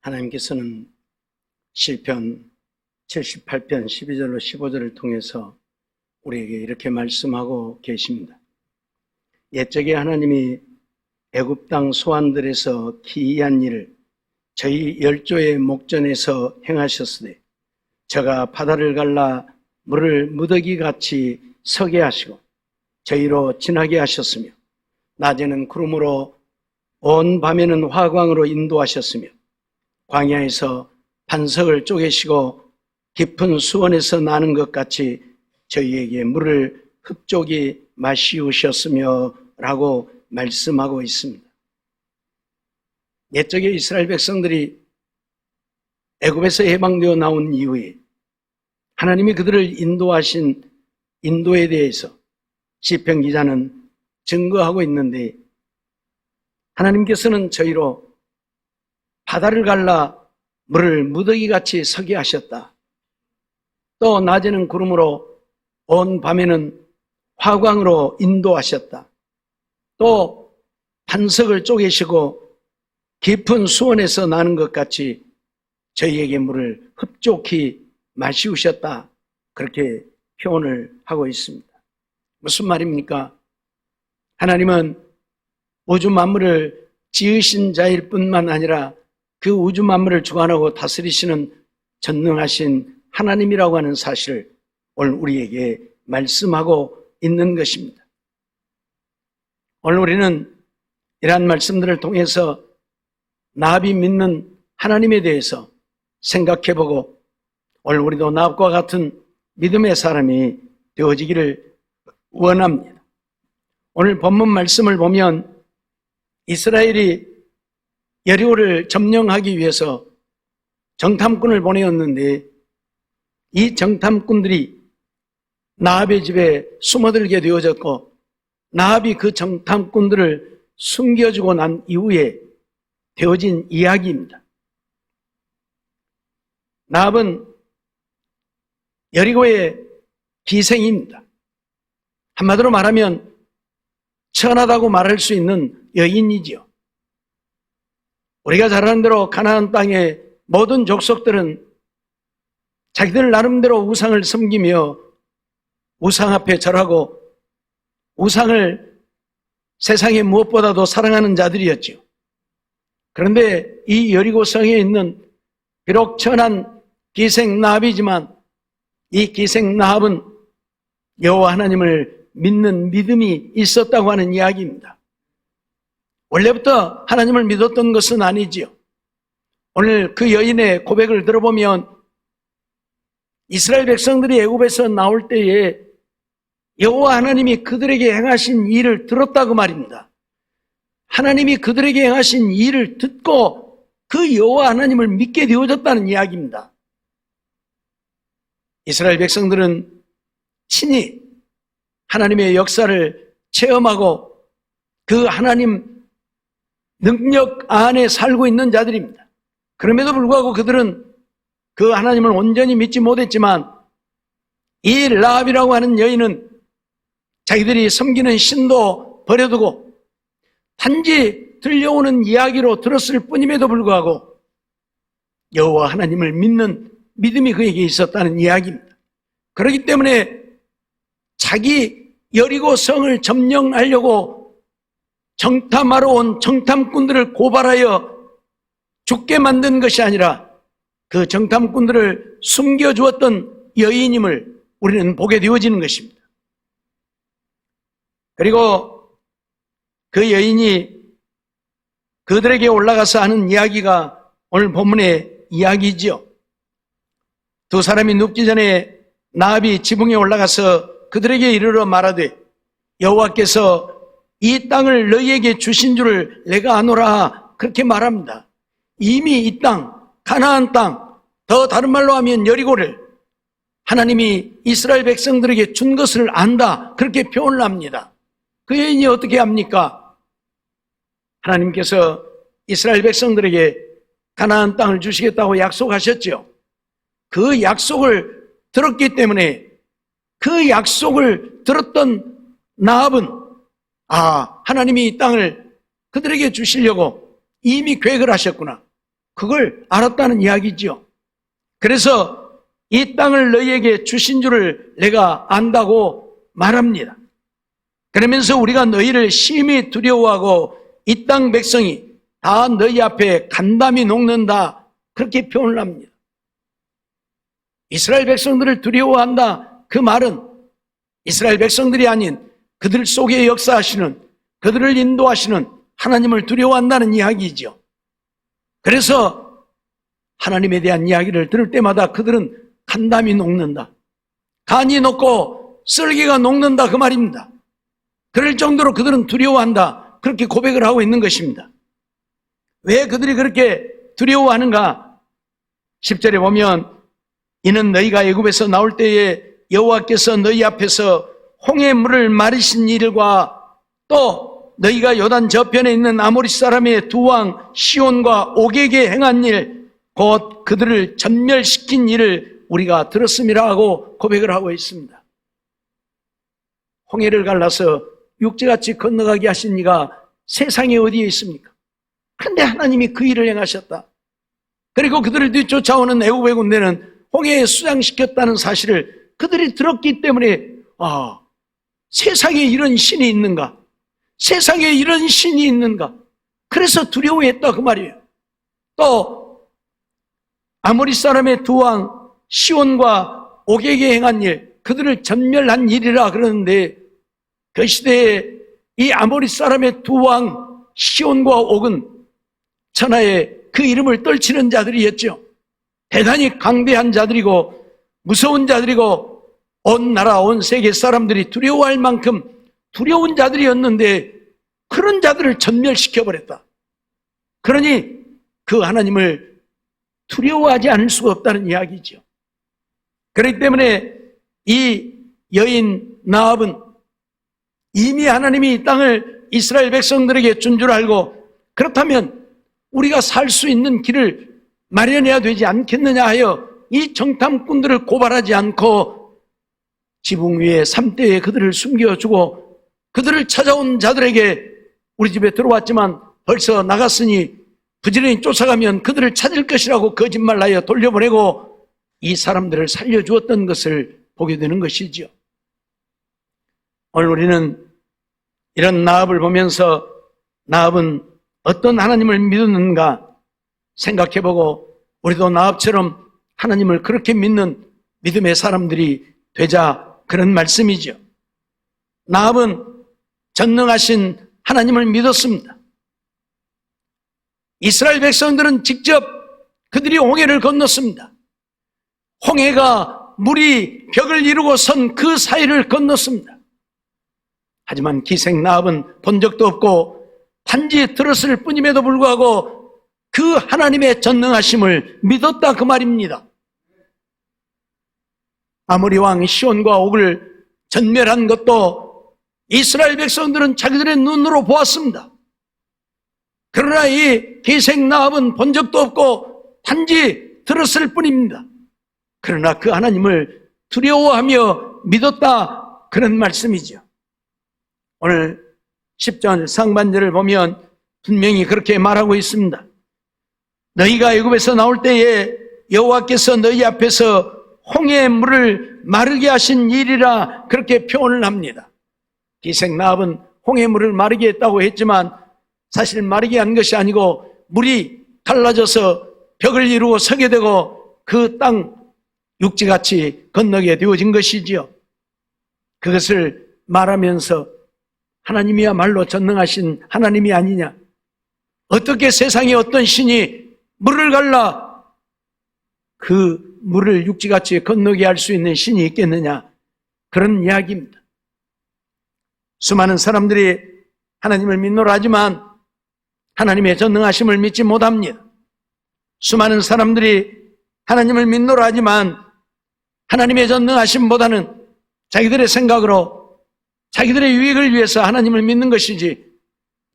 하나님께서는 시편 78편 12절로 15절을 통해서 우리에게 이렇게 말씀하고 계십니다. 옛적에 하나님이 애굽 땅 소환들에서 기이한 일을 저희 열조의 목전에서 행하셨으되 저가 바다를 갈라 물을 무더기같이 서게 하시고 저희로 지나게 하셨으며 낮에는 구름으로 온 밤에는 화광으로 인도하셨으며 광야에서 반석을 쪼개시고 깊은 수원에서 나는 것 같이 저희에게 물을 흡족히 마시우셨으며 라고 말씀하고 있습니다. 옛적에 이스라엘 백성들이 애굽에서 해방되어 나온 이후에 하나님이 그들을 인도하신 인도에 대해서 시편 기자는 증거하고 있는데, 하나님께서는 저희로 바다를 갈라 물을 무더기같이 서게 하셨다. 또 낮에는 구름으로 온 밤에는 화광으로 인도하셨다. 또 반석을 쪼개시고 깊은 수원에서 나는 것 같이 저희에게 물을 흡족히 마시우셨다. 그렇게 표현을 하고 있습니다. 무슨 말입니까? 하나님은 우주 만물을 지으신 자일 뿐만 아니라 그 우주 만물을 주관하고 다스리시는 전능하신 하나님이라고 하는 사실을 오늘 우리에게 말씀하고 있는 것입니다. 오늘 우리는 이러한 말씀들을 통해서 나합이 믿는 하나님에 대해서 생각해보고 오늘 우리도 나합과 같은 믿음의 사람이 되어지기를 원합니다. 오늘 본문 말씀을 보면 이스라엘이 여리고를 점령하기 위해서 정탐꾼을 보내었는데 이 정탐꾼들이 나합의 집에 숨어들게 되어졌고 나합이 그 정탐꾼들을 숨겨주고 난 이후에 되어진 이야기입니다. 나합은 여리고의 기생입니다. 한마디로 말하면 천하다고 말할 수 있는 여인이지요. 우리가 잘 아는 대로 가나안 땅의 모든 족속들은 자기들 나름대로 우상을 섬기며 우상 앞에 절하고 우상을 세상에 무엇보다도 사랑하는 자들이었죠. 그런데 이 여리고 성에 있는 비록 천한 기생 나합이지만 이 기생 나합은 여호와 하나님을 믿는 믿음이 있었다고 하는 이야기입니다. 원래부터 하나님을 믿었던 것은 아니지요. 오늘 그 여인의 고백을 들어보면 이스라엘 백성들이 애굽에서 나올 때에 여호와 하나님이 그들에게 행하신 일을 들었다고 말입니다. 하나님이 그들에게 행하신 일을 듣고 그 여호와 하나님을 믿게 되어졌다는 이야기입니다. 이스라엘 백성들은 친히 하나님의 역사를 체험하고 그 하나님 능력 안에 살고 있는 자들입니다. 그럼에도 불구하고 그들은 그 하나님을 온전히 믿지 못했지만 이 라합이라고 하는 여인은 자기들이 섬기는 신도 버려두고 단지 들려오는 이야기로 들었을 뿐임에도 불구하고 여호와 하나님을 믿는 믿음이 그에게 있었다는 이야기입니다. 그렇기 때문에 자기 여리고 성을 점령하려고 정탐하러 온 정탐꾼들을 고발하여 죽게 만든 것이 아니라 그 정탐꾼들을 숨겨주었던 여인임을 우리는 보게 되어지는 것입니다. 그리고 그 여인이 그들에게 올라가서 하는 이야기가 오늘 본문의 이야기지요. 두 사람이 눕기 전에 나합이 지붕에 올라가서 그들에게 이르러 말하되 여호와께서 이 땅을 너희에게 주신 줄을 내가 아노라, 그렇게 말합니다. 이미 이 땅, 가나안 땅, 더 다른 말로 하면 여리고를 하나님이 이스라엘 백성들에게 준 것을 안다, 그렇게 표현을 합니다. 그 여인이 어떻게 합니까? 하나님께서 이스라엘 백성들에게 가나안 땅을 주시겠다고 약속하셨죠. 그 약속을 들었기 때문에 그 약속을 들었던 나합은 하나님이 이 땅을 그들에게 주시려고 이미 계획을 하셨구나. 그걸 알았다는 이야기죠. 그래서 이 땅을 너희에게 주신 줄을 내가 안다고 말합니다. 그러면서 우리가 너희를 심히 두려워하고 이 땅 백성이 다 너희 앞에 간담이 녹는다, 그렇게 표현을 합니다. 이스라엘 백성들을 두려워한다, 그 말은 이스라엘 백성들이 아닌 그들 속에 역사하시는, 그들을 인도하시는 하나님을 두려워한다는 이야기죠. 그래서 하나님에 대한 이야기를 들을 때마다 그들은 간담이 녹는다, 간이 녹고 썰기가 녹는다, 그 말입니다. 그럴 정도로 그들은 두려워한다, 그렇게 고백을 하고 있는 것입니다. 왜 그들이 그렇게 두려워하는가? 10절에 보면 이는 너희가 애굽에서 나올 때에 여호와께서 너희 앞에서 홍해 물을 마르신 일과 또 너희가 요단 저편에 있는 아모리 사람의 두 왕 시온과 옥에게 행한 일, 곧 그들을 전멸시킨 일을 우리가 들었음이라 하고 고백을 하고 있습니다. 홍해를 갈라서 육지같이 건너가게 하신 이가 세상에 어디에 있습니까? 그런데 하나님이 그 일을 행하셨다. 그리고 그들을 뒤쫓아오는 애굽의 군대는 홍해에 수장시켰다는 사실을 그들이 들었기 때문에 세상에 이런 신이 있는가? 세상에 이런 신이 있는가? 그래서 두려워했다, 그 말이에요. 또 아모리 사람의 두 왕 시온과 옥에게 행한 일, 그들을 전멸한 일이라 그러는데, 그 시대에 이 아모리 사람의 두 왕 시온과 옥은 천하에 그 이름을 떨치는 자들이었죠. 대단히 강대한 자들이고 무서운 자들이고 온 나라 온 세계 사람들이 두려워할 만큼 두려운 자들이었는데 그런 자들을 전멸시켜버렸다. 그러니 그 하나님을 두려워하지 않을 수가 없다는 이야기죠. 그렇기 때문에 이 여인 나압은 이미 하나님이 이 땅을 이스라엘 백성들에게 준 줄 알고, 그렇다면 우리가 살 수 있는 길을 마련해야 되지 않겠느냐 하여 이 정탐꾼들을 고발하지 않고 지붕 위에 삼대에 그들을 숨겨주고, 그들을 찾아온 자들에게 우리 집에 들어왔지만 벌써 나갔으니 부지런히 쫓아가면 그들을 찾을 것이라고 거짓말하여 돌려보내고 이 사람들을 살려주었던 것을 보게 되는 것이죠. 오늘 우리는 이런 나압을 보면서 나압은 어떤 하나님을 믿었는가 생각해보고 우리도 나압처럼 하나님을 그렇게 믿는 믿음의 사람들이 되자, 그런 말씀이죠. 나압은 전능하신 하나님을 믿었습니다. 이스라엘 백성들은 직접 그들이 홍해를 건넜습니다. 홍해가 물이 벽을 이루고 선 그 사이를 건넜습니다. 하지만 기생 나압은 본 적도 없고 단지 들었을 뿐임에도 불구하고 그 하나님의 전능하심을 믿었다, 그 말입니다. 아모리 왕 시온과 옥을 전멸한 것도 이스라엘 백성들은 자기들의 눈으로 보았습니다. 그러나 이 기생 나압은 본 적도 없고 단지 들었을 뿐입니다. 그러나 그 하나님을 두려워하며 믿었다, 그런 말씀이죠. 오늘 10절 상반절을 보면 분명히 그렇게 말하고 있습니다. 너희가 애굽에서 나올 때에 여호와께서 너희 앞에서 홍해의 물을 마르게 하신 일이라, 그렇게 표현을 합니다. 기생 나압은 홍해 물을 마르게 했다고 했지만 사실 마르게 한 것이 아니고 물이 갈라져서 벽을 이루고 서게 되고 그 땅 육지같이 건너게 되어진 것이지요. 그것을 말하면서 하나님이야말로 전능하신 하나님이 아니냐, 어떻게 세상에 어떤 신이 물을 갈라 그 물을 육지같이 건너게 할 수 있는 신이 있겠느냐, 그런 이야기입니다. 수많은 사람들이 하나님을 믿노라 하지만 하나님의 전능하심을 믿지 못합니다. 수많은 사람들이 하나님을 믿노라 하지만 하나님의 전능하심보다는 자기들의 생각으로 자기들의 유익을 위해서 하나님을 믿는 것이지,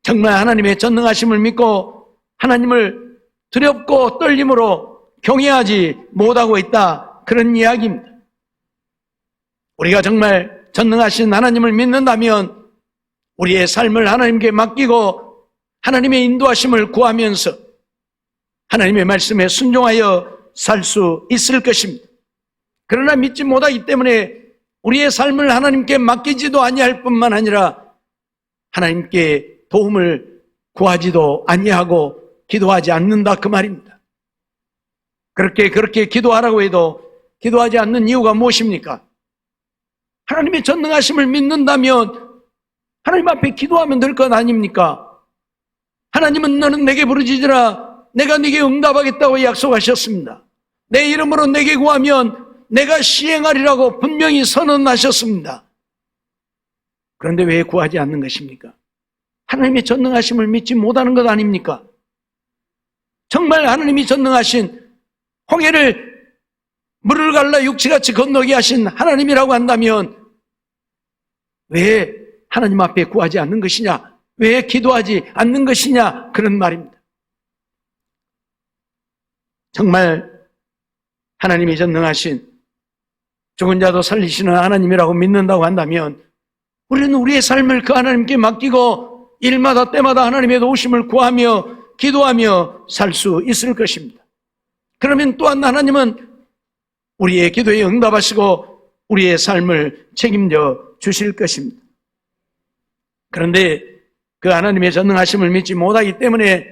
정말 하나님의 전능하심을 믿고 하나님을 두렵고 떨림으로 경외하지 못하고 있다, 그런 이야기입니다. 우리가 정말 전능하신 하나님을 믿는다면 우리의 삶을 하나님께 맡기고 하나님의 인도하심을 구하면서 하나님의 말씀에 순종하여 살 수 있을 것입니다. 그러나 믿지 못하기 때문에 우리의 삶을 하나님께 맡기지도 아니할 뿐만 아니라 하나님께 도움을 구하지도 아니하고 기도하지 않는다 그 말입니다. 그렇게 기도하라고 해도 기도하지 않는 이유가 무엇입니까? 하나님의 전능하심을 믿는다면 하나님 앞에 기도하면 될 것 아닙니까? 하나님은 너는 내게 부르짖으라 내가 네게 응답하겠다고 약속하셨습니다. 내 이름으로 내게 구하면 내가 시행하리라고 분명히 선언하셨습니다. 그런데 왜 구하지 않는 것입니까? 하나님의 전능하심을 믿지 못하는 것 아닙니까? 정말 하나님이 전능하신 홍해를 물을 갈라 육지같이 건너게 하신 하나님이라고 한다면 왜 하나님 앞에 구하지 않는 것이냐? 왜 기도하지 않는 것이냐? 그런 말입니다. 정말 하나님이 전능하신 죽은 자도 살리시는 하나님이라고 믿는다고 한다면 우리는 우리의 삶을 그 하나님께 맡기고 일마다 때마다 하나님의 도우심을 구하며 기도하며 살 수 있을 것입니다. 그러면 또한 하나님은 우리의 기도에 응답하시고 우리의 삶을 책임져 주실 것입니다. 그런데 그 하나님의 전능하심을 믿지 못하기 때문에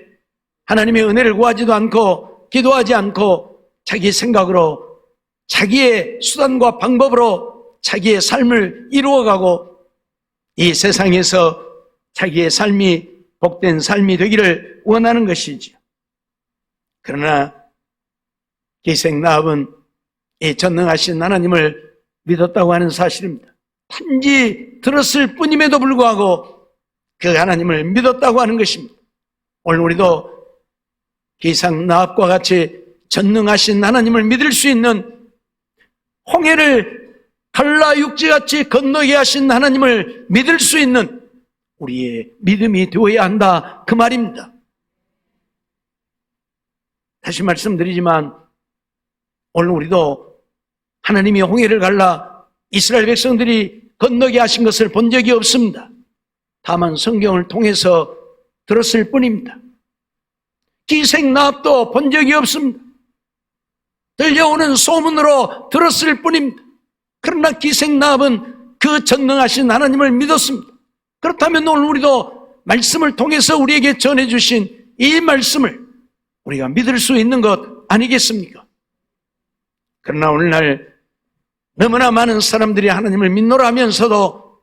하나님의 은혜를 구하지도 않고 기도하지 않고 자기 생각으로 자기의 수단과 방법으로 자기의 삶을 이루어가고 이 세상에서 자기의 삶이 복된 삶이 되기를 원하는 것이지요. 그러나 기생라합은 이 전능하신 하나님을 믿었다고 하는 사실입니다. 단지 들었을 뿐임에도 불구하고 그 하나님을 믿었다고 하는 것입니다. 오늘 우리도 기생라합과 같이 전능하신 하나님을 믿을 수 있는 홍해를 갈라 육지같이 건너게 하신 하나님을 믿을 수 있는 우리의 믿음이 되어야 한다 그 말입니다. 다시 말씀드리지만 오늘 우리도 하나님이 홍해를 갈라 이스라엘 백성들이 건너게 하신 것을 본 적이 없습니다. 다만 성경을 통해서 들었을 뿐입니다. 기생라합도 본 적이 없습니다. 들려오는 소문으로 들었을 뿐입니다. 그러나 기생라합은 그 전능하신 하나님을 믿었습니다. 그렇다면 오늘 우리도 말씀을 통해서 우리에게 전해주신 이 말씀을 우리가 믿을 수 있는 것 아니겠습니까? 그러나 오늘날 너무나 많은 사람들이 하나님을 믿노라 하면서도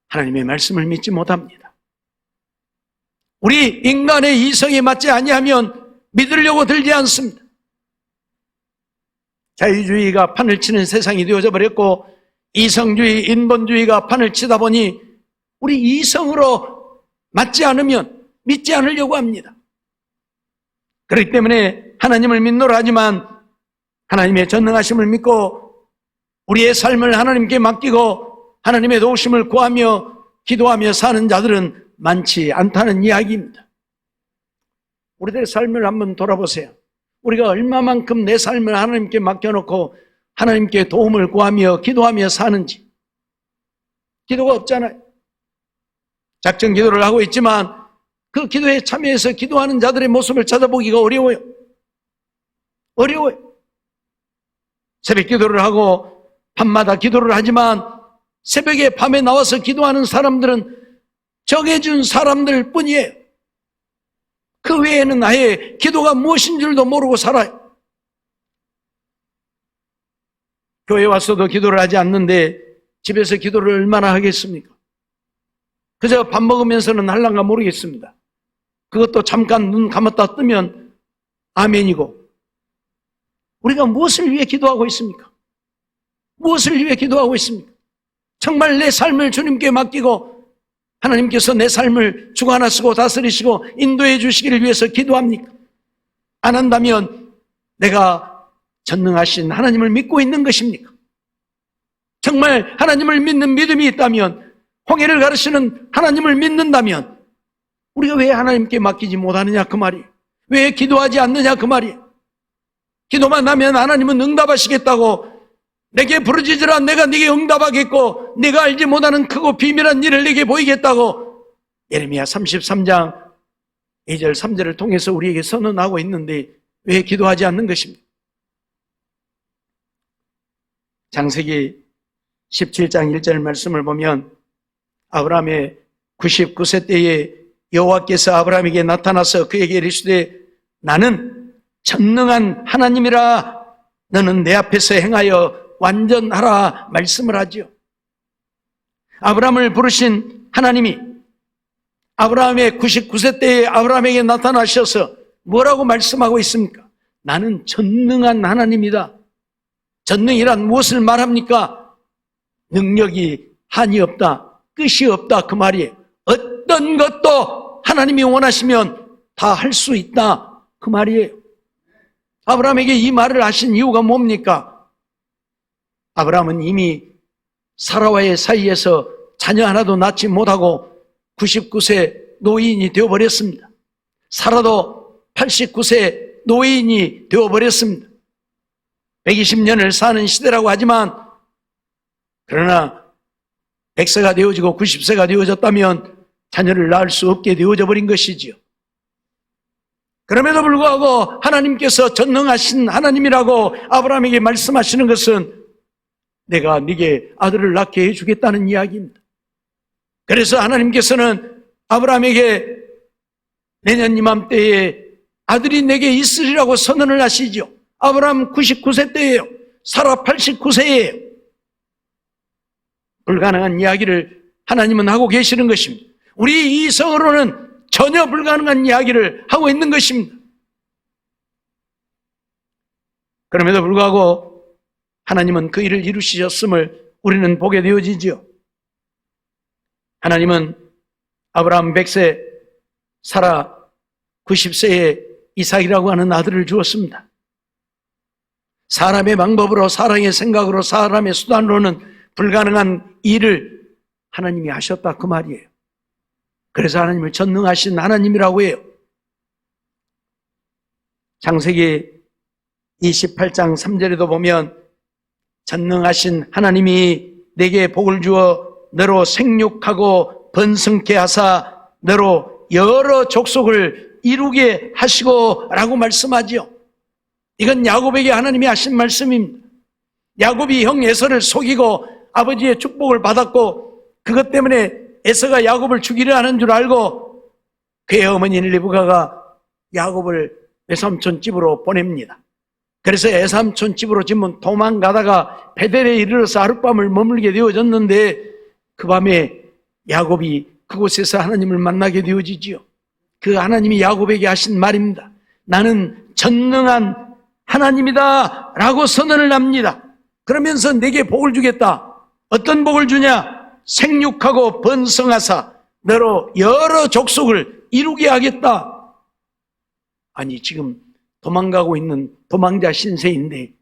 하나님의 말씀을 믿지 못합니다. 우리 인간의 이성에 맞지 아니하면 믿으려고 들지 않습니다. 자유주의가 판을 치는 세상이 되어져 버렸고 이성주의, 인본주의가 판을 치다 보니 우리 이성으로 맞지 않으면 믿지 않으려고 합니다. 그렇기 때문에 하나님을 믿노라 하지만 하나님의 전능하심을 믿고 우리의 삶을 하나님께 맡기고 하나님의 도우심을 구하며 기도하며 사는 자들은 많지 않다는 이야기입니다. 우리들의 삶을 한번 돌아보세요. 우리가 얼마만큼 내 삶을 하나님께 맡겨놓고 하나님께 도움을 구하며 기도하며 사는지. 기도가 없잖아요. 작정 기도를 하고 있지만 그 기도에 참여해서 기도하는 자들의 모습을 찾아보기가 어려워요. 어려워요. 새벽 기도를 하고 밤마다 기도를 하지만 새벽에 밤에 나와서 기도하는 사람들은 정해준 사람들 뿐이에요. 그 외에는 아예 기도가 무엇인 줄도 모르고 살아요. 교회 와서도 기도를 하지 않는데 집에서 기도를 얼마나 하겠습니까? 그저 밥 먹으면서는 할란가 모르겠습니다. 그것도 잠깐 눈 감았다 뜨면 아멘이고. 우리가 무엇을 위해 기도하고 있습니까? 무엇을 위해 기도하고 있습니까? 정말 내 삶을 주님께 맡기고 하나님께서 내 삶을 주고 하나 쓰고 다스리시고 인도해 주시기를 위해서 기도합니까? 안 한다면 내가 전능하신 하나님을 믿고 있는 것입니까? 정말 하나님을 믿는 믿음이 있다면, 홍해를 가르치는 하나님을 믿는다면 우리가 왜 하나님께 맡기지 못하느냐 그 말이에요. 왜 기도하지 않느냐 그 말이에요. 기도만 하면 하나님은 응답하시겠다고, 내게 부르짖으라 내가 네게 응답하겠고 네가 알지 못하는 크고 비밀한 일을 네게 보이겠다고 예레미야 33장 2절, 3절을 통해서 우리에게 선언하고 있는데 왜 기도하지 않는 것입니까? 창세기 17장 1절 말씀을 보면 아브라함의 99세 때에 여호와께서 아브라함에게 나타나서 그에게 이르시되 나는 전능한 하나님이라 너는 내 앞에서 행하여 완전하라 말씀을 하지요. 아브라함을 부르신 하나님이 아브라함의 99세 때에 아브라함에게 나타나셔서 뭐라고 말씀하고 있습니까? 나는 전능한 하나님이다. 전능이란 무엇을 말합니까? 능력이 한이 없다, 끝이 없다, 그 말이에요. 어떤 것도 하나님이 원하시면 다 할 수 있다, 그 말이에요. 아브라함에게 이 말을 하신 이유가 뭡니까? 아브라함은 이미 사라와의 사이에서 자녀 하나도 낳지 못하고 99세 노인이 되어버렸습니다. 사라도 89세 노인이 되어버렸습니다. 120년을 사는 시대라고 하지만 그러나 100세가 되어지고 90세가 되어졌다면 자녀를 낳을 수 없게 되어져 버린 것이지요. 그럼에도 불구하고 하나님께서 전능하신 하나님이라고 아브라함에게 말씀하시는 것은 내가 네게 아들을 낳게 해주겠다는 이야기입니다. 그래서 하나님께서는 아브라함에게 내년 이맘때에 아들이 내게 있으리라고 선언을 하시죠. 아브라함 99세 때예요. 사라 89세예요. 불가능한 이야기를 하나님은 하고 계시는 것입니다. 우리 이성으로는 전혀 불가능한 이야기를 하고 있는 것입니다. 그럼에도 불구하고 하나님은 그 일을 이루시셨음을 우리는 보게 되어지죠. 하나님은 아브라함 100세, 사라 90세에 이삭이라고 하는 아들을 주었습니다. 사람의 방법으로, 사람의 생각으로, 사람의 수단으로는 불가능한 일을 하나님이 하셨다, 그 말이에요. 그래서 하나님을 전능하신 하나님이라고 해요. 창세기 28장 3절에도 보면 전능하신 하나님이 내게 복을 주어 너로 생육하고 번성케 하사 너로 여러 족속을 이루게 하시고 라고 말씀하지요. 이건 야곱에게 하나님이 하신 말씀입니다. 야곱이 형 에서를 속이고 아버지의 축복을 받았고 그것 때문에 에서가 야곱을 죽이려 하는 줄 알고 그의 어머니 리브가가 야곱을 외삼촌 집으로 보냅니다. 그래서 외삼촌 집으로 지금 도망가다가 베델에 이르러서 하룻밤을 머물게 되어졌는데 그 밤에 야곱이 그곳에서 하나님을 만나게 되어지지요. 그 하나님이 야곱에게 하신 말입니다. 나는 전능한 하나님이다 라고 선언을 합니다. 그러면서 내게 복을 주겠다. 어떤 복을 주냐? 생육하고 번성하사 너로 여러 족속을 이루게 하겠다. 아니 지금 도망가고 있는 도망자 신세인데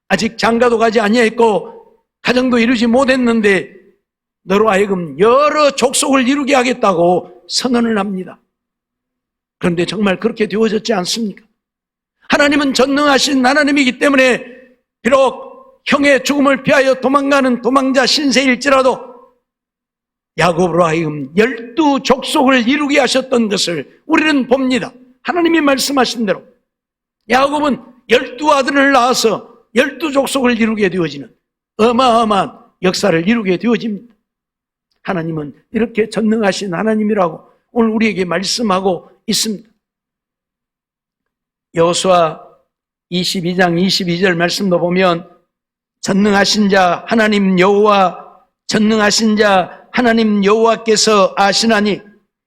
아직 장가도 가지 아니했고 가정도 이루지 못했는데 너로 하여금 여러 족속을 이루게 하겠다고 선언을 합니다. 그런데 정말 그렇게 되어졌지 않습니까? 하나님은 전능하신 하나님이기 때문에 비록 형의 죽음을 피하여 도망가는 도망자 신세일지라도 야곱으로 하여금 12족속을 이루게 하셨던 것을 우리는 봅니다. 하나님이 말씀하신 대로 야곱은 12아들을 낳아서 12족속을 이루게 되어지는 어마어마한 역사를 이루게 되어집니다. 하나님은 이렇게 전능하신 하나님이라고 오늘 우리에게 말씀하고 있습니다. 여호수아 22장 22절 말씀도 보면 전능하신 자 하나님 여호와 전능하신 자 하나님 여호와께서 아시나니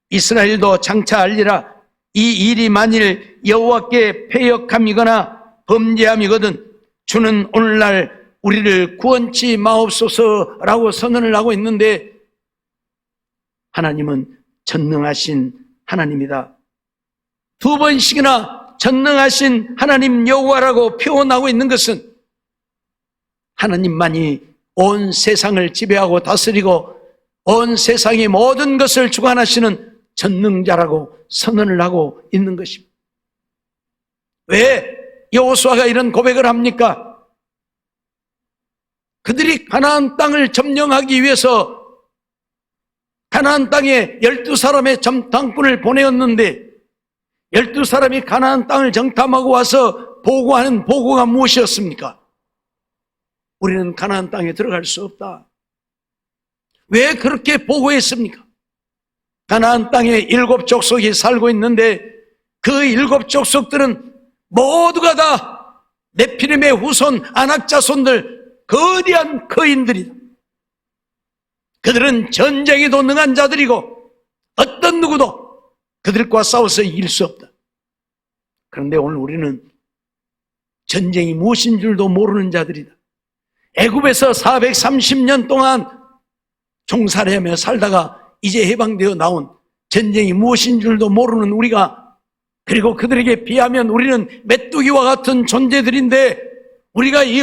이스라엘도 장차 알리라. 이 일이 만일 여호와께 패역함이거나 범죄함이거든 주는 오늘날 우리를 구원치 마옵소서라고 선언을 하고 있는데 하나님은 전능하신 하나님이다. 두 번씩이나 전능하신 하나님 여호와라고 표현하고 있는 것은 하나님만이 온 세상을 지배하고 다스리고 온 세상의 모든 것을 주관하시는 전능자라고 선언을 하고 있는 것입니다. 왜 여호수아가 이런 고백을 합니까? 그들이 가나안 땅을 점령하기 위해서 가나안 땅에 12사람의 전당꾼을 보내었는데 12사람이 가나안 땅을 정탐하고 와서 보고하는 보고가 무엇이었습니까? 우리는 가나안 땅에 들어갈 수 없다. 왜 그렇게 보고했습니까? 가나안 땅에 7족속이 살고 있는데 그 7족속들은 모두가 다 네피림의 후손 아낙자손들, 거대한 거인들이다. 그들은 전쟁에도 능한 자들이고 어떤 누구도 그들과 싸워서 이길 수 없다. 그런데 오늘 우리는 전쟁이 무엇인 줄도 모르는 자들이다. 애굽에서 430년 동안 종살이하며 살다가 이제 해방되어 나온 전쟁이 무엇인 줄도 모르는 우리가, 그리고 그들에게 비하면 우리는 메뚜기와 같은 존재들인데 우리가 이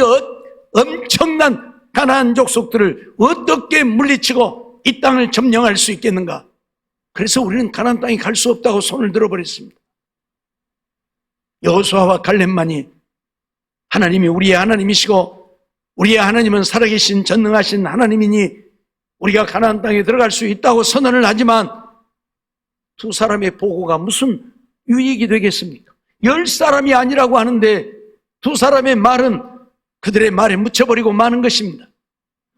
엄청난 가나안 족속들을 어떻게 물리치고 이 땅을 점령할 수 있겠는가? 그래서 우리는 가나안 땅에 갈 수 없다고 손을 들어버렸습니다. 여호수아와 갈렙만이 하나님이 우리의 하나님이시고 우리의 하나님은 살아계신 전능하신 하나님이니 우리가 가나안 땅에 들어갈 수 있다고 선언을 하지만 두 사람의 보고가 무슨 유익이 되겠습니까? 10사람이 아니라고 하는데 두 사람의 말은 그들의 말에 묻혀버리고 마는 것입니다.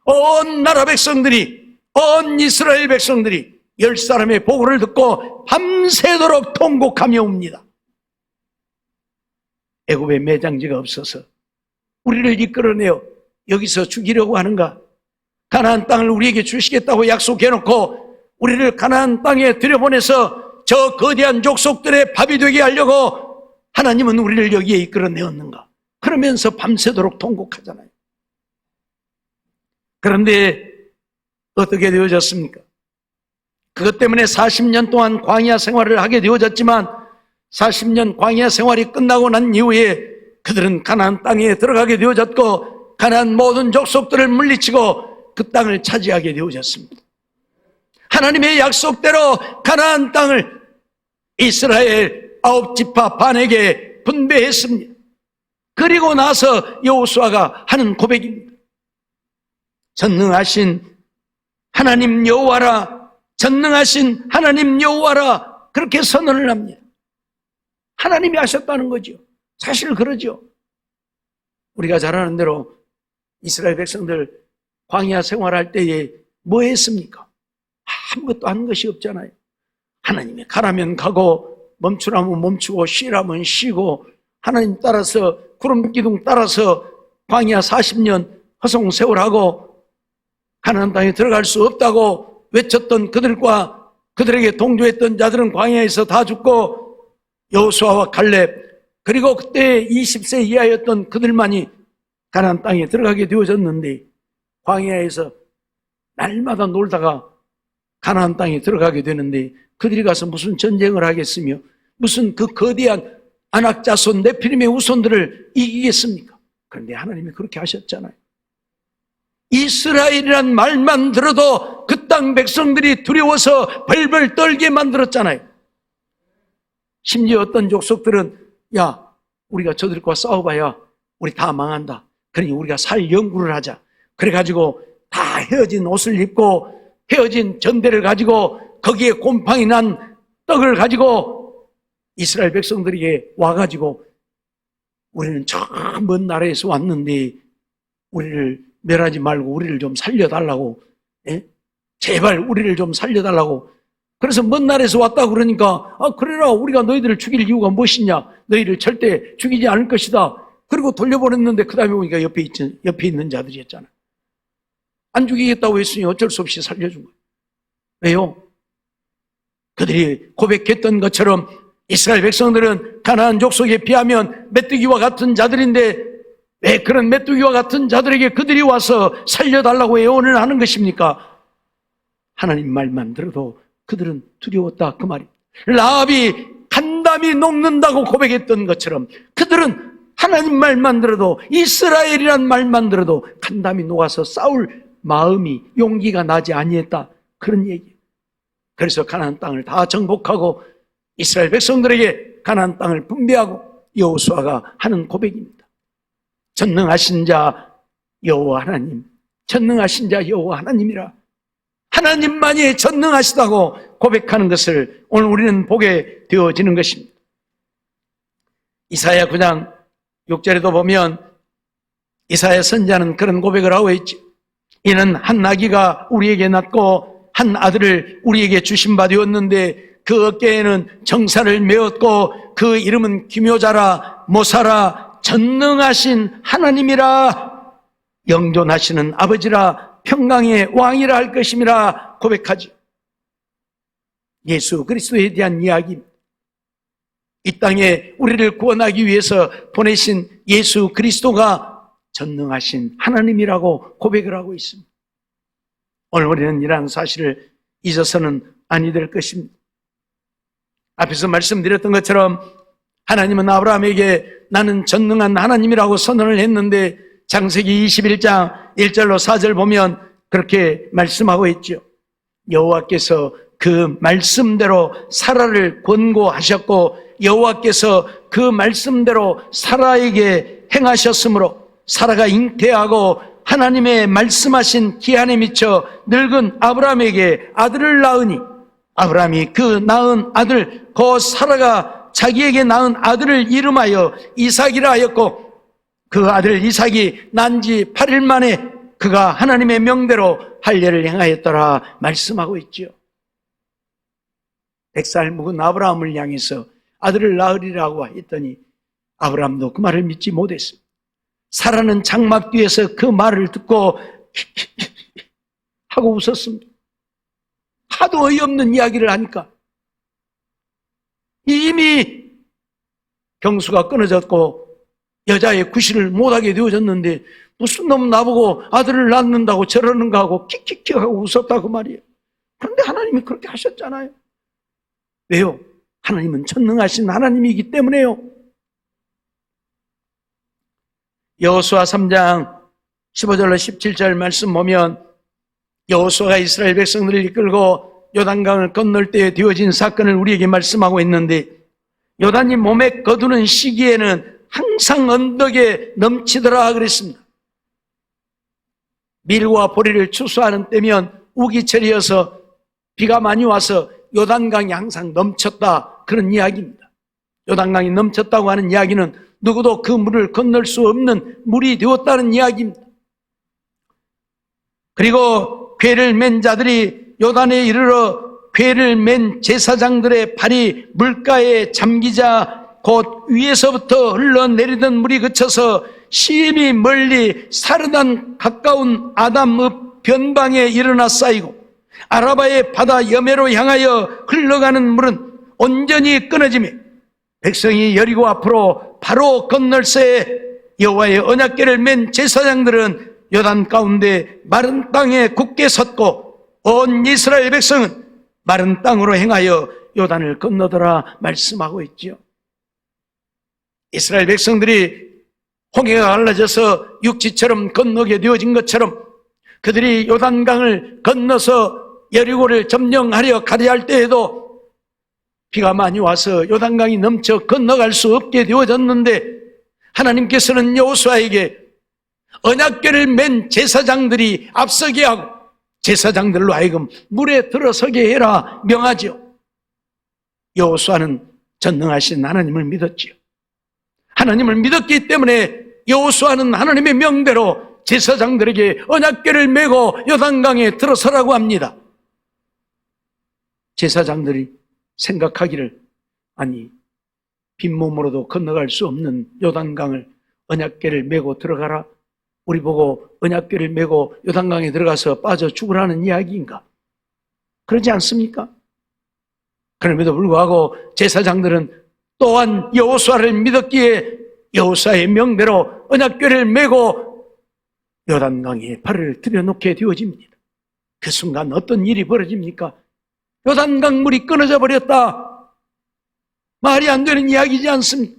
온 나라 백성들이, 온 이스라엘 백성들이 10사람의 보고를 듣고 밤새도록 통곡하며 옵니다. 애굽에 매장지가 없어서 우리를 이끌어내어 여기서 죽이려고 하는가? 가나안 땅을 우리에게 주시겠다고 약속해놓고 우리를 가나안 땅에 들여보내서 저 거대한 족속들의 밥이 되게 하려고 하나님은 우리를 여기에 이끌어내었는가? 그러면서 밤새도록 통곡하잖아요. 그런데 어떻게 되어졌습니까? 그것 때문에 40년 동안 광야 생활을 하게 되어졌지만 40년 광야 생활이 끝나고 난 이후에 그들은 가나안 땅에 들어가게 되어졌고 가나안 모든 족속들을 물리치고 그 땅을 차지하게 되어졌습니다. 하나님의 약속대로 가나안 땅을 이스라엘 9지파 반에게 분배했습니다. 그리고 나서 여호수아가 하는 고백입니다. 전능하신 하나님 여호와라, 전능하신 하나님 여호와라, 그렇게 선언을 합니다. 하나님이 하셨다는 거죠. 사실 그러죠. 우리가 잘 아는 대로 이스라엘 백성들 광야 생활할 때에 뭐 했습니까? 아무것도 한 것이 없잖아요. 하나님이 가라면 가고 멈추라면 멈추고 쉬라면 쉬고 하나님 따라서 구름 기둥 따라서 광야 40년 허송세월하고 가나안 땅에 들어갈 수 없다고 외쳤던 그들과 그들에게 동조했던 자들은 광야에서 다 죽고 여호수아와 갈렙 그리고 그때 20세 이하였던 그들만이 가나안 땅에 들어가게 되어졌는데 광야에서 날마다 놀다가 가나안 땅에 들어가게 되는데 그들이 가서 무슨 전쟁을 하겠으며 무슨 그 거대한 아낙자손 네피림의 후손들을 이기겠습니까? 그런데 하나님이 그렇게 하셨잖아요. 이스라엘이란 말만 들어도 그 땅 백성들이 두려워서 벌벌 떨게 만들었잖아요. 심지어 어떤 족속들은 야, 우리가 저들과 싸워봐야 우리 다 망한다. 그러니 우리가 살 연구를 하자. 그래가지고 다 헤어진 옷을 입고 헤어진 전대를 가지고 거기에 곰팡이 난 떡을 가지고 이스라엘 백성들에게 와가지고 우리는 저 먼 나라에서 왔는데 우리를 멸하지 말고 우리를 좀 살려달라고, 예? 제발 우리를 좀 살려달라고. 그래서 먼 나라에서 왔다고 그러니까 그래라, 우리가 너희들을 죽일 이유가 무엇이냐, 너희를 절대 죽이지 않을 것이다. 그리고 돌려보냈는데 그 다음에 보니까 옆에 있는 자들이었잖아. 안 죽이겠다고 했으니 어쩔 수 없이 살려준 거예요. 왜요? 그들이 고백했던 것처럼 이스라엘 백성들은 가나안 족속에 비하면 메뚜기와 같은 자들인데 왜 그런 메뚜기와 같은 자들에게 그들이 와서 살려달라고 애원을 하는 것입니까? 하나님 말만 들어도 그들은 두려웠다, 그 말입니다. 라합이 간담이 녹는다고 고백했던 것처럼 그들은 하나님 말만 들어도, 이스라엘이란 말만 들어도 간담이 녹아서 싸울 마음이, 용기가 나지 아니했다, 그런 얘기예요. 그래서 가나안 땅을 다 정복하고 이스라엘 백성들에게 가나안 땅을 분배하고 여호수아가 하는 고백입니다. 전능하신 자 여호와 하나님, 전능하신 자 여호와 하나님이라, 하나님만이 전능하시다고 고백하는 것을 오늘 우리는 보게 되어지는 것입니다. 이사야 9장 6절에도 보면 이사야 선지자는 그런 고백을 하고 있지. 이는 한 아기가 우리에게 낳고 한 아들을 우리에게 주신 바 되었는데 그 어깨에는 정사를 메었고 그 이름은 기묘자라 모사라 전능하신 하나님이라 영존하시는 아버지라 평강의 왕이라 할 것임이라 고백하지. 예수 그리스도에 대한 이야기, 이 땅에 우리를 구원하기 위해서 보내신 예수 그리스도가 전능하신 하나님이라고 고백을 하고 있습니다. 오늘 우리는 이러한 사실을 잊어서는 아니 될 것입니다. 앞에서 말씀드렸던 것처럼 하나님은 아브라함에게 나는 전능한 하나님이라고 선언을 했는데 창세기 21장 1절로 4절 보면 그렇게 말씀하고 있죠. 여호와께서 그 말씀대로 사라를 권고하셨고 여호와께서 그 말씀대로 사라에게 행하셨으므로 사라가 잉태하고 하나님의 말씀하신 기한에 미쳐 늙은 아브라함에게 아들을 낳으니 아브라함이 그 낳은 아들 곧 사라가 자기에게 낳은 아들을 이름하여 이삭이라 하였고 그 아들 이삭이 난 지 8일 만에 그가 하나님의 명대로 할례를 행하였더라 말씀하고 있지요. 100살 묵은 아브라함을 향해서 아들을 낳으리라고 했더니 아브라함도 그 말을 믿지 못했습니다. 사라는 장막 뒤에서 그 말을 듣고 하고 웃었습니다. 하도 어이없는 이야기를 하니까 이미 경수가 끊어졌고 여자의 구실을 못하게 되어졌는데 무슨 놈 나보고 아들을 낳는다고 저러는가 하고 킥킥킥 하고 웃었다고 말이에요. 그런데 하나님이 그렇게 하셨잖아요. 왜요? 하나님은 전능하신 하나님이기 때문에요. 여호수아 3장 15절로 17절 말씀 보면 여호수아가 이스라엘 백성들을 이끌고 요단강을 건널 때에 되어진 사건을 우리에게 말씀하고 있는데 요단이 몸에 거두는 시기에는 항상 언덕에 넘치더라 그랬습니다. 밀과 보리를 추수하는 때면 우기철이어서 비가 많이 와서 요단강이 항상 넘쳤다 그런 이야기입니다. 요단강이 넘쳤다고 하는 이야기는 누구도 그 물을 건널 수 없는 물이 되었다는 이야기입니다. 그리고 궤를 맨 자들이 요단에 이르러 궤를 맨 제사장들의 발이 물가에 잠기자 곧 위에서부터 흘러내리던 물이 그쳐서 심히 멀리 사르단 가까운 아담읍 변방에 일어나 쌓이고 아라바의 바다 여매로 향하여 흘러가는 물은 온전히 끊어지며 백성이 여리고 앞으로 바로 건널새 여호와의 언약궤를 맨 제사장들은 요단 가운데 마른 땅에 굳게 섰고 온 이스라엘 백성은 마른 땅으로 행하여 요단을 건너더라 말씀하고 있지요. 이스라엘 백성들이 홍해가 갈라져서 육지처럼 건너게 되어진 것처럼 그들이 요단강을 건너서 여리고를 점령하려 가려 할 때에도 비가 많이 와서 요단강이 넘쳐 건너갈 수 없게 되어졌는데 하나님께서는 여호수아에게 언약궤를 맨 제사장들이 앞서게 하고 제사장들로 하여금 물에 들어서게 해라 명하죠. 여호수아는 전능하신 하나님을 믿었지요. 하나님을 믿었기 때문에 여호수아는 하나님의 명대로 제사장들에게 언약궤를 메고 요단강에 들어서라고 합니다. 제사장들이 생각하기를 아니 빈몸으로도 건너갈 수 없는 요단강을 언약궤를 메고 들어가라. 우리 보고 언약궤를 메고 요단강에 들어가서 빠져 죽으라는 이야기인가? 그러지 않습니까? 그럼에도 불구하고 제사장들은 또한 여호수아를 믿었기에 여호수아의 명대로 언약궤를 메고 요단강에 발을 들여놓게 되어집니다. 그 순간 어떤 일이 벌어집니까? 요단강 물이 끊어져 버렸다. 말이 안 되는 이야기지 않습니까?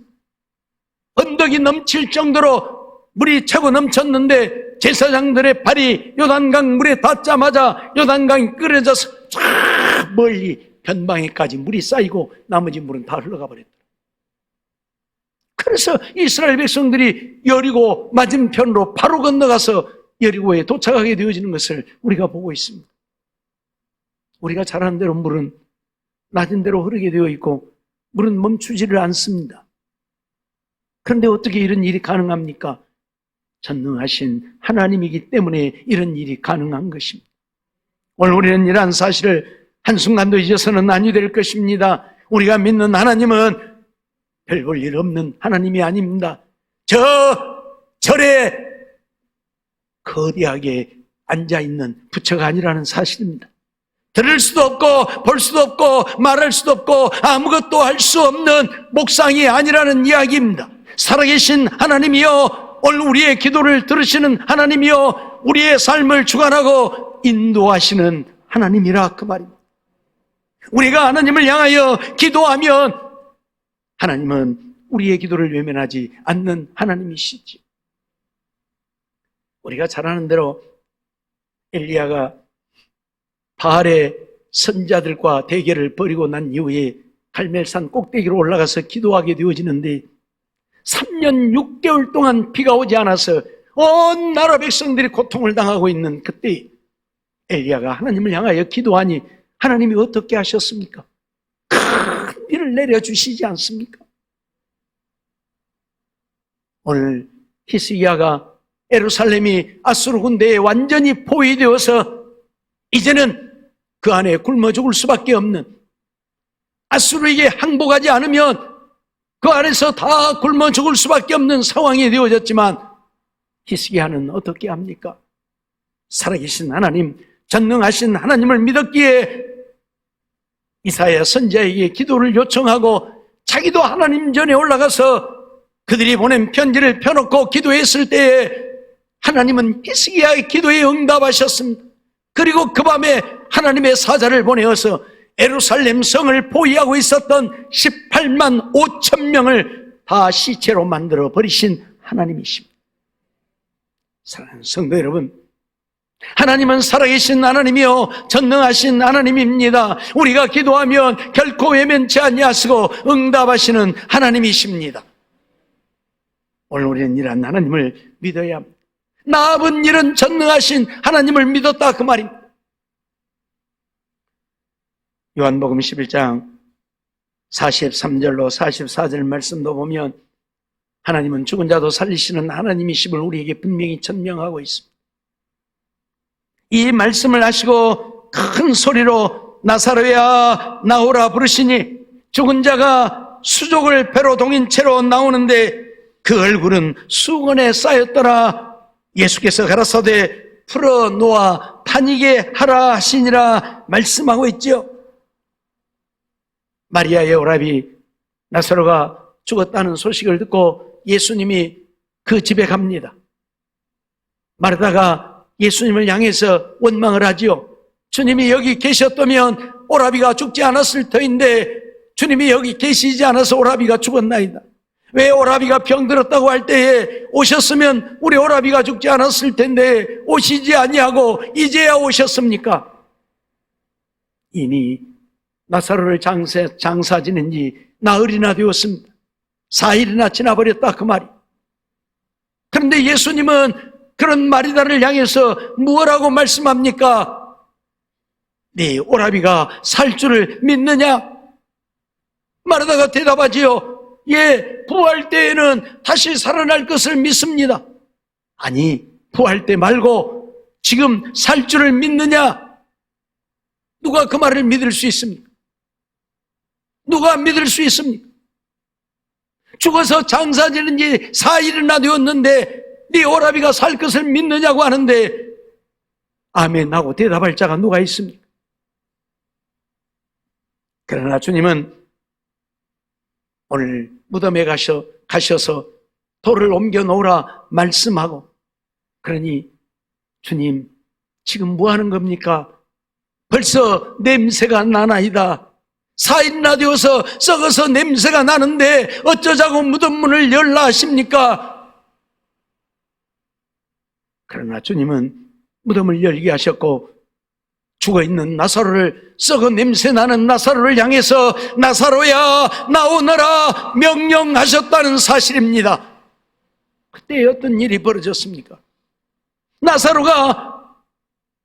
언덕이 넘칠 정도로 물이 차고 넘쳤는데 제사장들의 발이 요단강 물에 닿자마자 요단강이 끓여져서 쫙 멀리 변방에까지 물이 쌓이고 나머지 물은 다 흘러가 버렸다. 그래서 이스라엘 백성들이 여리고 맞은편으로 바로 건너가서 여리고에 도착하게 되어지는 것을 우리가 보고 있습니다. 우리가 잘 아는 대로 물은 낮은 대로 흐르게 되어 있고 물은 멈추지를 않습니다. 그런데 어떻게 이런 일이 가능합니까? 전능하신 하나님이기 때문에 이런 일이 가능한 것입니다. 오늘 우리는 이러한 사실을 한순간도 잊어서는 아니 될 것입니다. 우리가 믿는 하나님은 별 볼 일 없는 하나님이 아닙니다. 저 절에 거대하게 앉아있는 부처가 아니라는 사실입니다. 들을 수도 없고 볼 수도 없고 말할 수도 없고 아무것도 할 수 없는 목상이 아니라는 이야기입니다. 살아계신 하나님이여, 오늘 우리의 기도를 들으시는 하나님이여, 우리의 삶을 주관하고 인도하시는 하나님이라 그 말입니다. 우리가 하나님을 향하여 기도하면 하나님은 우리의 기도를 외면하지 않는 하나님이시지. 우리가 잘 아는 대로 엘리야가 바알의 선자들과 대결을 벌이고 난 이후에 갈멜산 꼭대기로 올라가서 기도하게 되어지는데 3년 6개월 동안 비가 오지 않아서 온 나라 백성들이 고통을 당하고 있는 그때 엘리야가 하나님을 향하여 기도하니 하나님이 어떻게 하셨습니까? 큰 비를 내려주시지 않습니까? 오늘 히스기야가 예루살렘이 아수르 군대에 완전히 포위되어서 이제는 그 안에 굶어 죽을 수밖에 없는, 아수르에게 항복하지 않으면 그 안에서 다 굶어 죽을 수밖에 없는 상황이 되어졌지만 히스기야는 어떻게 합니까? 살아계신 하나님, 전능하신 하나님을 믿었기에 이사야 선지자에게 기도를 요청하고 자기도 하나님 전에 올라가서 그들이 보낸 편지를 펴놓고 기도했을 때에 하나님은 히스기야의 기도에 응답하셨습니다. 그리고 그 밤에 하나님의 사자를 보내어서 예루살렘 성을 포위하고 있었던 18만 5천 명을 다 시체로 만들어 버리신 하나님이십니다. 사랑하는 성도 여러분, 하나님은 살아계신 하나님이요 전능하신 하나님입니다. 우리가 기도하면 결코 외면치 아니하시고 응답하시는 하나님이십니다. 오늘 우리는 이런 하나님을 믿어야 합니다. 나압은 이런 전능하신 하나님을 믿었다 그 말입니다. 요한복음 11장 43절로 44절 말씀도 보면 하나님은 죽은 자도 살리시는 하나님이심을 우리에게 분명히 천명하고 있습니다. 이 말씀을 하시고 큰 소리로 나사로야 나오라 부르시니 죽은 자가 수족을 배로 동인 채로 나오는데 그 얼굴은 수건에 쌓였더라. 예수께서 가라사대 풀어놓아 다니게 하라 하시니라 말씀하고 있죠. 마리아의 오라비 나사로가 죽었다는 소식을 듣고 예수님이 그 집에 갑니다. 마르다가 예수님을 향해서 원망을 하지요. 주님이 여기 계셨다면 오라비가 죽지 않았을 터인데 주님이 여기 계시지 않아서 오라비가 죽었나이다. 왜 오라비가 병들었다고 할 때에 오셨으면 우리 오라비가 죽지 않았을 텐데 오시지 아니하고 이제야 오셨습니까? 이미 나사로를 장사 지낸 지 나흘이나 되었습니다. 4일이나 지나버렸다 그 말이. 그런데 예수님은 그런 마리다를 향해서 무엇라고 말씀합니까? 네 오라비가 살 줄을 믿느냐? 마르다가 대답하지요. 예, 부활 때에는 다시 살아날 것을 믿습니다. 아니, 부활 때 말고 지금 살 줄을 믿느냐? 누가 그 말을 믿을 수 있습니까? 누가 믿을 수 있습니까? 죽어서 장사 지는 지 4일이나 되었는데 네 오라비가 살 것을 믿느냐고 하는데 아멘 하고 대답할 자가 누가 있습니까? 그러나 주님은 오늘 무덤에 가셔서 돌을 옮겨 놓으라 말씀하고, 그러니 주님 지금 뭐 하는 겁니까? 벌써 냄새가 나나이다. 4일이나 되어서 썩어서 냄새가 나는데 어쩌자고 무덤 문을 열라 하십니까? 그러나 주님은 무덤을 열게 하셨고 죽어있는 나사로를, 썩어 냄새나는 나사로를 향해서 나사로야 나오너라 명령하셨다는 사실입니다. 그때 어떤 일이 벌어졌습니까? 나사로가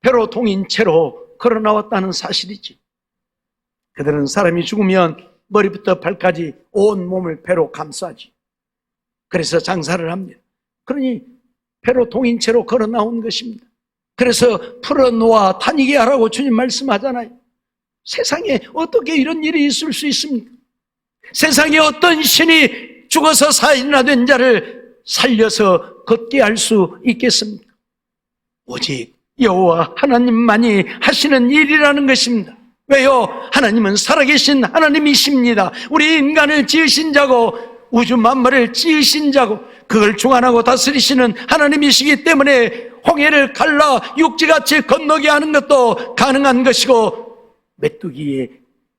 배로 동인 채로 걸어 나왔다는 사실이지. 그들은 사람이 죽으면 머리부터 발까지 온 몸을 배로 감싸지. 그래서 장사를 합니다. 그러니 배로 동인채로 걸어 나온 것입니다. 그래서 풀어놓아 다니게 하라고 주님 말씀하잖아요. 세상에 어떻게 이런 일이 있을 수 있습니까? 세상에 어떤 신이 죽어서 사인이나 된 자를 살려서 걷게 할 수 있겠습니까? 오직 여호와 하나님만이 하시는 일이라는 것입니다. 왜요? 하나님은 살아계신 하나님이십니다. 우리 인간을 지으신 자고 우주 만물을 지으신 자고 그걸 주관하고 다스리시는 하나님이시기 때문에 홍해를 갈라 육지같이 건너게 하는 것도 가능한 것이고, 메뚜기에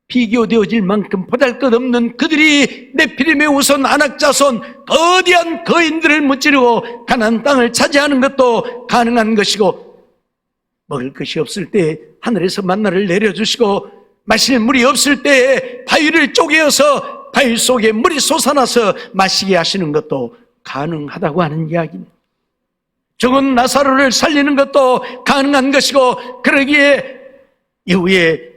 비교되어질 만큼 보잘것없는 그들이 네피림의 우선 안악자손 거대한 거인들을 무찌르고 가나안 땅을 차지하는 것도 가능한 것이고, 먹을 것이 없을 때 하늘에서 만나를 내려주시고 마실 물이 없을 때 바위를 쪼개어서 바위 속에 물이 솟아나서 마시게 하시는 것도 가능하다고 하는 이야기입니다. 죽은 나사로를 살리는 것도 가능한 것이고, 그러기에 이후에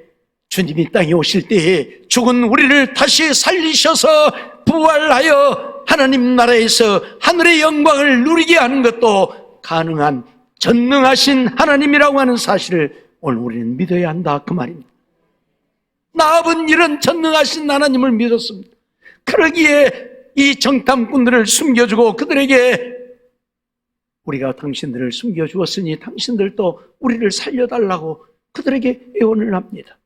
주님이 땅에 오실 때에 죽은 우리를 다시 살리셔서 부활하여 하나님 나라에서 하늘의 영광을 누리게 하는 것도 가능한 전능하신 하나님이라고 하는 사실을 오늘 우리는 믿어야 한다, 그 말입니다. 나압은 이런 전능하신 하나님을 믿었습니다. 그러기에 이 정탐꾼들을 숨겨주고 그들에게 우리가 당신들을 숨겨주었으니 당신들도 우리를 살려달라고 그들에게 애원을 합니다.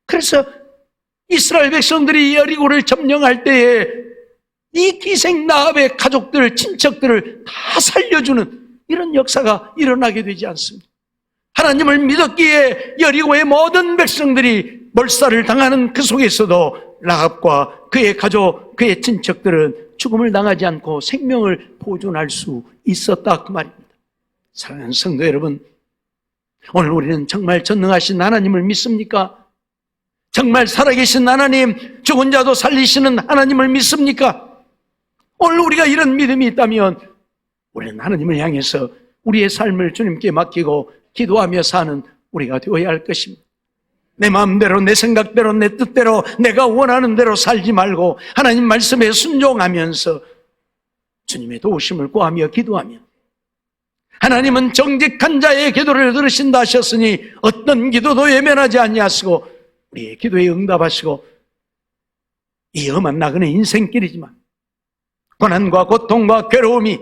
그래서 이스라엘 백성들이 여리고를 점령할 때에 이 기생 나압의 가족들, 친척들을 다 살려주는 이런 역사가 일어나게 되지 않습니다. 하나님을 믿었기에 여리고의 모든 백성들이 몰살을 당하는 그 속에서도 라합과 그의 가족, 그의 친척들은 죽음을 당하지 않고 생명을 보존할 수 있었다, 그 말입니다. 사랑하는 성도 여러분, 오늘 우리는 정말 전능하신 하나님을 믿습니까? 정말 살아계신 하나님, 죽은 자도 살리시는 하나님을 믿습니까? 오늘 우리가 이런 믿음이 있다면 우리는 하나님을 향해서 우리의 삶을 주님께 맡기고 기도하며 사는 우리가 되어야 할 것입니다. 내 마음대로, 내 생각대로, 내 뜻대로, 내가 원하는 대로 살지 말고 하나님 말씀에 순종하면서 주님의 도우심을 구하며 기도하며, 하나님은 정직한 자의 기도를 들으신다 하셨으니 어떤 기도도 외면하지 아니하시고 우리의 기도에 응답하시고, 이 험한 나그네 인생길이지만 고난과 고통과 괴로움이,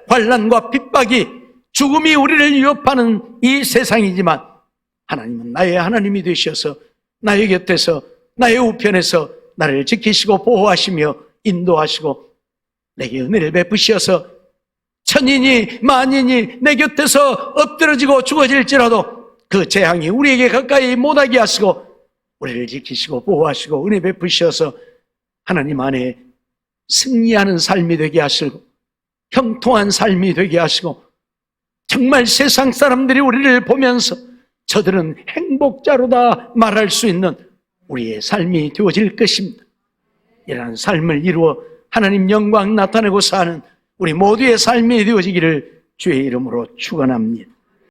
환난과 핍박이, 죽음이 우리를 위협하는 이 세상이지만 하나님은 나의 하나님이 되셔서 나의 곁에서, 나의 우편에서 나를 지키시고 보호하시며 인도하시고 내게 은혜를 베푸셔서 천인이 만인이 내 곁에서 엎드러지고 죽어질지라도 그 재앙이 우리에게 가까이 못하게 하시고 우리를 지키시고 보호하시고 은혜 베푸셔서 하나님 안에 승리하는 삶이 되게 하시고 형통한 삶이 되게 하시고, 정말 세상 사람들이 우리를 보면서 저들은 행복자로다 말할 수 있는 우리의 삶이 되어질 것입니다. 이러한 삶을 이루어 하나님 영광 나타내고 사는 우리 모두의 삶이 되어지기를 주의 이름으로 축원합니다.